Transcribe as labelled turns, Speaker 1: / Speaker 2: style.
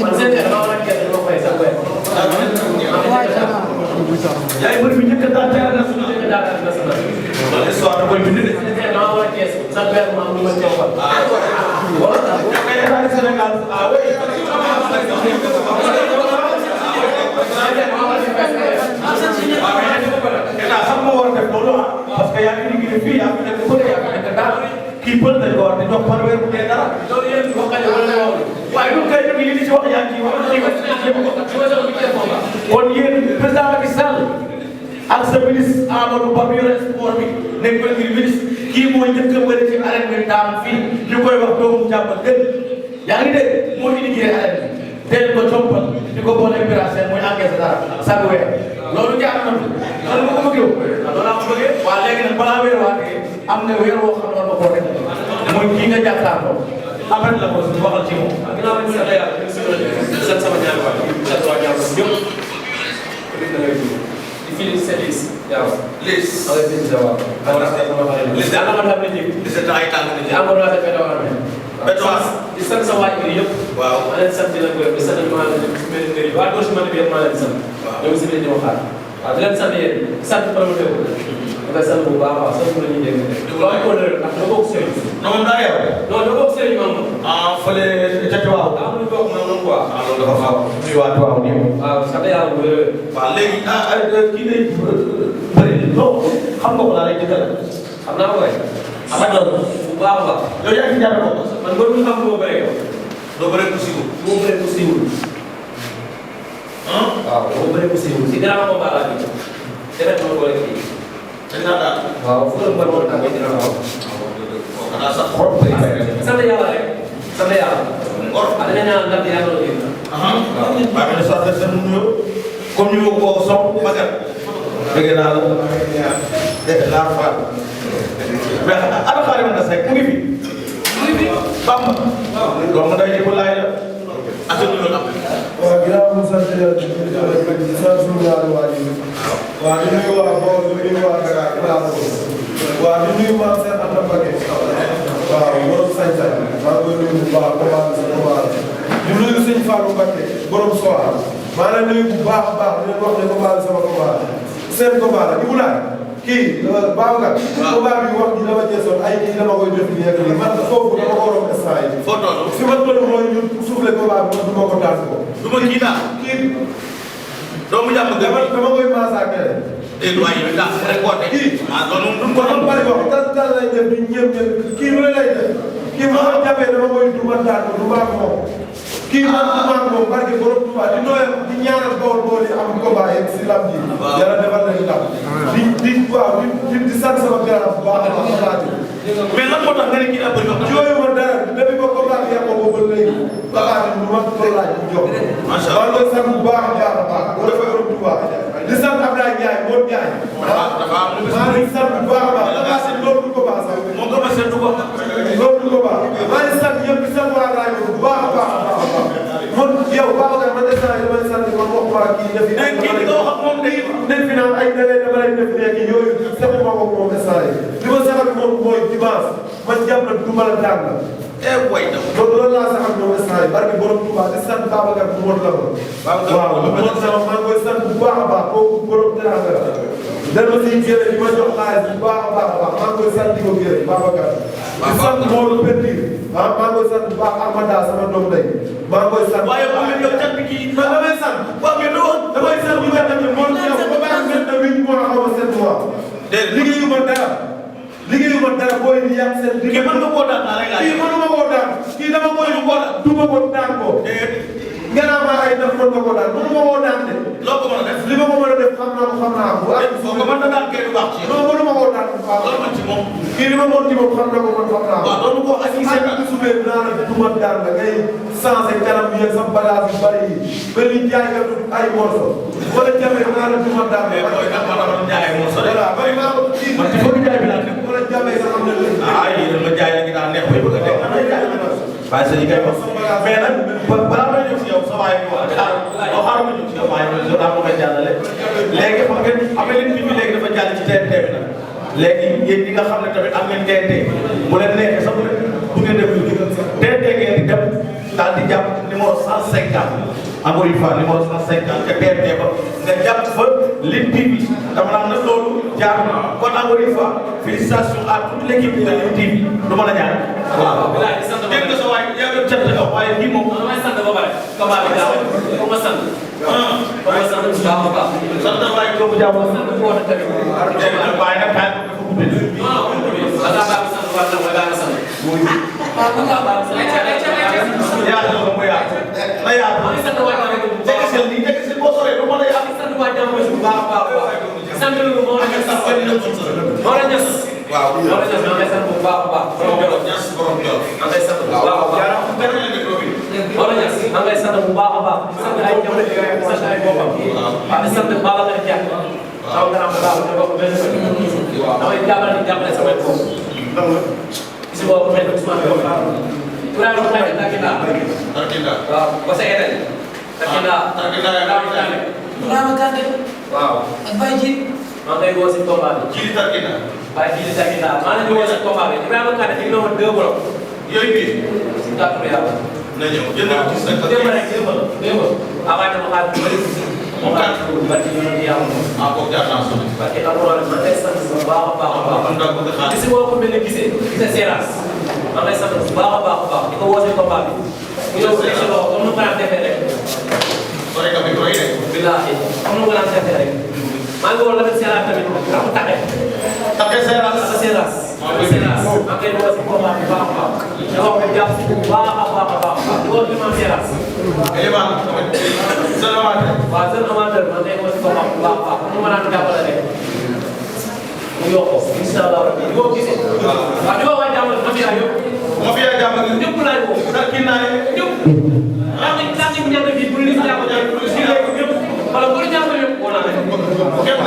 Speaker 1: man seen kër maa ngi gerte dama fay sa weer. yaa ngi bëri bi njëkk a daal teel a national. njëkk a daal national. loolu histoire da koy bind de. maa war a kees sa weer maa ngi mën cee fal. voilà. Sénégal ah oui. état xam nga war a def loolu ah parce que yaa ngi liggéey fii yaa ngi nekk fële yaa ngi nekk daal kii pël dañ ko war di jox par weer bu dee dara. loolu yéen wax nga wala waaye ñun kay ñu ngi ci wax yaa ngi wax kon yéen président Macky Sall ak sa ministre Amadou Ba bi yore sport bi nekk ko ngir ministre kii mooy njëkk a bëri ci arène bi daam fii ñu koy wax doomu jàmm gën yaa ngi dégg moo indi arène bi teel ko compal di ko boole opération mooy encaissé dara chaque weer loolu jaar na fi loolu nga ko bëggee loolu laa ko bëggee waa léegi nag balaa weer waatee am na weer woo xam ne war nga koo def mooy kii nga jàkkaarloo après la ko waxal ci moom. ginnaaw bi ñu sant yàlla di sant sama ñaari waay di sant waa ñaar ñëpp di félicité Liss waaw Liss ma lay félicité waaw Liss daal la ma dam na jég Liss da ay tànk ni amoon naa def bétoir di sant sa waay yi yëpp waaw ma leen sant di la gërëm di sant maa leen si mel ni waa doo si man bi yëpp maa leen sant ñoom si leen di waxaat waaw di leen sant yéen di sant promoteur da ngay sant bu baax a baax sant la ñuy dégg loolu ko dër ndax da bokk sëriñ non moom daa yow non da bokk sëriñ moom ah fële ca Tiwaaw daa am lu bokk moom quoi ah loolu dafa faaw muy waa Tiwaaw nii waaw sant yàlla bu wér waaw léegi kii lay bëri non xam nga ko laa lay jëkkal xam naa ko waay xam nga bu baax a baax yow yaa ngi ñaata ko man boo dul xam boo bëree yow doo bëree ku siiwul boo bëree ku siiwul waaw boo bëree ku siiwul si dinaa ko baal ak deret ma ko rek fii dinaa daal waaw fu la mën woon naa koy dina waaw xanaa sax xor sant yàlla rek sant yàlla ngor dañu ñaan ndam yàlla la génn waaw baa ngi ne sa adversaire mu ñëw comme ñu ko sopp magal dégg naa la dégg naa faal mais ana xaari na sekk mu ngi fi Bamba doomu day jëpp laay la atanu loolu am
Speaker 2: waaw ginnaaw mu sant yàlla di sant suñu ñaari waajur waaw di nuyu waa Bawol di nuyu waa Dakar waaw di nuyu waa Cheikh Anta Mbacké waaw borom sañ-sañ maa ngi koy nuyu bu baax commencé sa commencé di nuyu sëñ Fallou Mbacké borom Soar maa ngi nuyu bu baax a baax di leen wax ne commencé sama commencé seen commencé di wulaay kii Babacar. waaw combat bi wax ji dama jeexoon ay kii dama koy def nii ak nii man foofu dama ko waroon instant yi.
Speaker 1: foo toll.
Speaker 2: fi ma toll mooy ñun soufflé combat bi man du ma ko daan ko.
Speaker 1: du ma kii daal.
Speaker 2: kii.
Speaker 1: doomu jàmm gën
Speaker 2: dama koy massacré.
Speaker 1: dégg nga waaye yow daal rek woote. kii ah loolu moom duñ ko doon
Speaker 2: bari wax tan lay def di ñeem kii lu lay def. kii bu ma jàppee dama koy du ma daan ko du ma ko moom. kii man du ma ko moom barke borom Tuubaa di nooyal di ñaanal Bawol yi am combat yeeg si lam ji. waaw yàlla defal nañu ndam. waaw di sant sama garab bu baax a baax.
Speaker 1: mais lan moo tax nga ne kii daa bëri wax.
Speaker 2: jooyu ma dara depuis ba combat bi yàqoo boobu ba léegi. taxaw bi ma ko laaj bu jox. macha allah maa ngi koy sant bu baax a baax a baax. boo defee borom Tuubaa. di sant Abdoulaye Ndiaye Modou Ndiaye.
Speaker 1: dafa am lu
Speaker 2: maa ngi sant bu baax a baax. dafa am loolu du ko baax sax.
Speaker 1: moom nga ma seetlu ko.
Speaker 2: loolu du ko baax. maa ngi sant yëpp di sant waa rajo bu baax a baax a baax. man yow Babacar man de saa yi damay sant man wax waa kii def.
Speaker 1: kii di nga wax ak moom day.
Speaker 2: nekk fi naan ay dara dama lay def nekk yooyu sax ma ko moom saa yi. li ma sax ak moom mooy dimanche man jàpp na du ma la daan la.
Speaker 1: way na.
Speaker 2: loolu laa sax ak moom saa yi barke borom Touba di sant Babacar bu mot la ko. waaw lu mot sama maa ngi koy sant bu baax a baax kooku borom teranga la. dama siy jëlee di ma jox xaalis bu baax a baax a baax maa ngi koy sant di ko gërëm Babacar. di sant Maodo Pentir ah maa ngi koy sant bu baax Amada sama doom lay maa ngi koy sant.
Speaker 1: waaye am na yow cat bi kii.
Speaker 2: man damay sant. waaw mais doo damay sant bu ñu demee moom yow ba baax ngeen ne 8 mois xaw ma 7 mois. déedéet liggéeyu ma dara. liggéeyu ma dara booy di yàq seen.
Speaker 1: kii mën nga koo daan naa lay laaj.
Speaker 2: kii mënuma koo daan. kii dama koy du ma ko daan ko. gannaaw maa ay def mën nga koo daan mënuma koo daan de.
Speaker 1: loo ko mën a def.
Speaker 2: li ma ko mën a def xam naa ko xam naa ko.
Speaker 1: foo ko mën na daan kee du baax ci yow.
Speaker 2: non mënuma koo daan bu baax.
Speaker 1: loolu man ci moom.
Speaker 2: kii li ma mën ci moom xam na ko man xam naa ko.
Speaker 1: waaw loolu ko ak
Speaker 2: seen bi subee naa la du ma daan la ngay changé kanam bi ak sa bagage yu bari yi ba li jaay nga ay morso wala jafe naa la du ma daan la.
Speaker 1: mooy ndax ma doon jaay ay morso de.
Speaker 2: voilà bari maa ko kii
Speaker 1: man ci foofu jaay bi laa nekk.
Speaker 2: wala jafe nga xam ne léegi.
Speaker 1: ah yéen ma jaay la ngi daan neex bay bëgg a dee. waaye sa yi kay wax mais nag balaa may ñëw si yow sa waay bi wax xaaral ma ñëw si yow waaye loolu daa ma koy jàllale léegi xam ngeen am na leen nit ñi léegi dafa jàll ci TNT bi nag léegi yéen ñi nga xam ne tamit am ngeen TNT bu leen neexee sax bu leen bu ngeen def tey ngeen di dem daal di jàpp numéro 150 encore une fois numéro 150 te TNT ba nga jàpp fa Lutte TV dama naan nag loolu jaar na kon encore une fois félicitations à toute l'équipe de Lutte TV du ma la ñaan. waaw dégg nga sa waay yaa ngi jot a waaye kii moom.
Speaker 3: damay sant ba pare. comment bi daaw ko ma sant. ba ma sant bu baax a baax.
Speaker 1: sant waay doomu jàmm.
Speaker 3: sant bu woote tamit.
Speaker 1: waaye nag kaay dafa guddee.
Speaker 3: non da ngaa baax sant wala da ngaa sant. waaw da ngaa baax sant.
Speaker 1: yaa ngi ko yaa na yaa
Speaker 3: maa ngi sant waa Jàmm bu
Speaker 1: jege seen lii jege seen boo soree du mën a yaa
Speaker 3: sant waa Jàmm bu baax a baax a baax. sant lu moo la ñas. moo la ñas.
Speaker 1: waaw
Speaker 3: moo la ñas maa ngi sant bu baax a baax.
Speaker 1: borom Jolof ñas borom Jolof.
Speaker 3: maa ngi sant bu baax a baax. moo la ñas maa ngi sant bu baax a baax. sant ay ñoom sant ay boppam. waaw di sant Babacar Diagne. waaw nga am baax nga bokk benn kër. damay jàppale samay bopp. si boobu mel ni Ousmane Diop. Ibrahima Mbaye Tarkinda. waaw Bose Eden. Tarkinda. Ibrahima Kante. waaw. ak Baye Djil. maa ngi lay woo si combat bi.
Speaker 1: Djili Tarkinda.
Speaker 3: Baye Djil Tarkinda maa ngi lay woo si combat bi Ibrahima Kante ñu ngi doon 2 blocs.
Speaker 1: yooyu bii.
Speaker 3: si kàttu yàlla.
Speaker 1: na ñëw jënd ko ci sa kër.
Speaker 3: démb rek démb. avant dama xaar bu bëri. moom laa ci dugg bari ñu ne yàlla moom.
Speaker 1: ah kooku jaar naa sonn.
Speaker 3: parce que alxuraan man lay sant bu baax a baax a baax.
Speaker 1: man daa bëgg xaalis.
Speaker 3: si woo ko mel ne gisee Seras. man lay sant bu baax a baax a baax di ko woo si combat bi. ñu ñëw si loxo comme nu ko daan defee rek.
Speaker 1: soo rek a koy rek.
Speaker 3: billaahi comme nu ko daan defee rek. maa ngi woon la Seras tamit am taxe.
Speaker 1: taxe Seras.
Speaker 3: taxe Seras. taxe Seras. maa ngi koy woo si combat bi baax a baax. di ko jàpp bu baax a baax a baax. di woo Imam Seras.
Speaker 1: Elimane tamit jeune amateur.
Speaker 3: waaw jeune amateur man de woo si combat bu baax a baax comme nu ma daan jàppale rek. mu yokk incha allah rabbi di ko gisee. waaw di ko waa jàmm mafia yëpp.
Speaker 1: mafia jàmm
Speaker 3: ñëpp laay woo.
Speaker 1: Tarkinda
Speaker 3: ñëpp. daa ngi ñàkk bi bu li jàmm ñëpp. wala bu jàmm yëpp wala.
Speaker 1: kenn